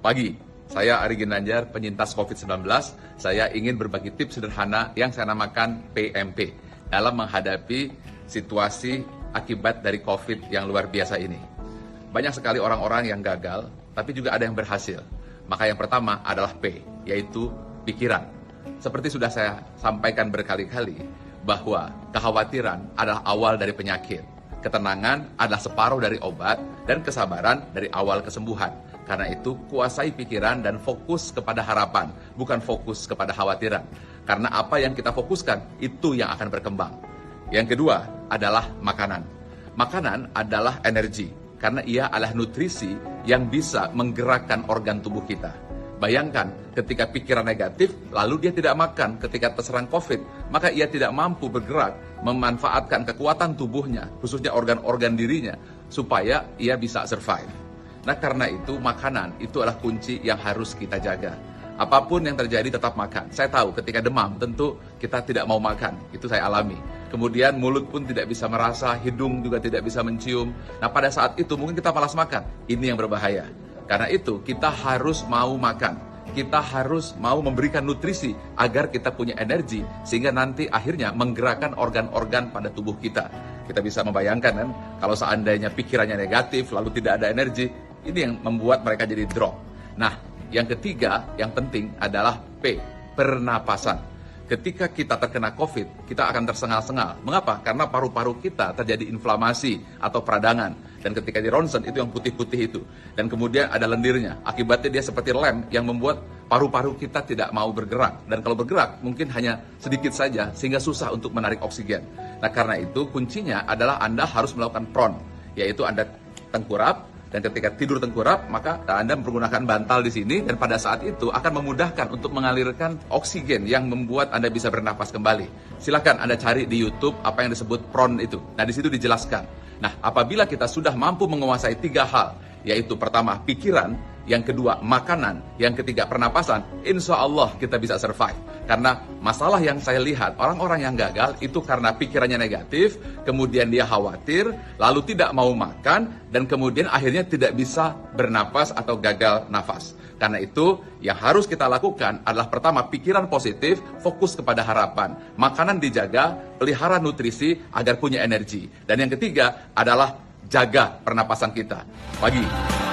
Pagi, saya Ari Ginanjar, penyintas COVID-19. Saya ingin berbagi tips sederhana yang saya namakan PMP dalam menghadapi situasi akibat dari COVID yang luar biasa ini. Banyak sekali orang-orang yang gagal, tapi juga ada yang berhasil. Maka yang pertama adalah P, yaitu pikiran. Seperti sudah saya sampaikan berkali-kali, bahwa kekhawatiran adalah awal dari penyakit. Ketenangan adalah separuh dari obat, dan kesabaran dari awal kesembuhan. Karena itu, kuasai pikiran dan fokus kepada harapan, bukan fokus kepada khawatiran. Karena apa yang kita fokuskan, itu yang akan berkembang. Yang kedua adalah makanan. Makanan adalah energi, karena ia adalah nutrisi yang bisa menggerakkan organ tubuh kita. Bayangkan, ketika pikiran negatif, lalu dia tidak makan ketika terserang COVID, maka ia tidak mampu bergerak, memanfaatkan kekuatan tubuhnya, khususnya organ-organ dirinya, supaya ia bisa survive. Nah, karena itu makanan itu adalah kunci yang harus kita jaga. Apapun yang terjadi tetap makan. Saya tahu ketika demam tentu kita tidak mau makan, itu saya alami. Kemudian mulut pun tidak bisa merasa, hidung juga tidak bisa mencium. Nah, pada saat itu mungkin kita malas makan. Ini yang berbahaya. Karena itu kita harus mau makan. Kita harus mau memberikan nutrisi agar kita punya energi sehingga nanti akhirnya menggerakkan organ-organ pada tubuh kita. Kita bisa membayangkan kan, kalau seandainya pikirannya negatif lalu tidak ada energi, ini yang membuat mereka jadi drop. Nah, yang ketiga, yang penting adalah P, pernapasan. Ketika kita terkena COVID, kita akan tersengal-sengal. Mengapa? Karena paru-paru kita terjadi inflamasi atau peradangan. Dan ketika di ronsen, itu yang putih-putih itu. Dan kemudian ada lendirnya. Akibatnya dia seperti lem yang membuat paru-paru kita tidak mau bergerak. Dan kalau bergerak, mungkin hanya sedikit saja, sehingga susah untuk menarik oksigen. Nah, karena itu kuncinya adalah Anda harus melakukan PRON, yaitu Anda tengkurap. Dan ketika tidur tengkurap, maka Anda menggunakan bantal di sini dan pada saat itu akan memudahkan untuk mengalirkan oksigen yang membuat Anda bisa bernapas kembali. Silakan Anda cari di YouTube apa yang disebut PRON itu. Nah, di situ dijelaskan. Nah, apabila kita sudah mampu menguasai 3 hal, yaitu pertama pikiran, yang kedua makanan, yang ketiga pernapasan, insya Allah kita bisa survive. Karena masalah yang saya lihat, orang-orang yang gagal itu karena pikirannya negatif, kemudian dia khawatir, lalu tidak mau makan, dan kemudian akhirnya tidak bisa bernapas atau gagal nafas. Karena itu, yang harus kita lakukan adalah pertama, pikiran positif, fokus kepada harapan. Makanan dijaga, pelihara nutrisi agar punya energi. Dan yang ketiga adalah jaga pernapasan kita. Pagi.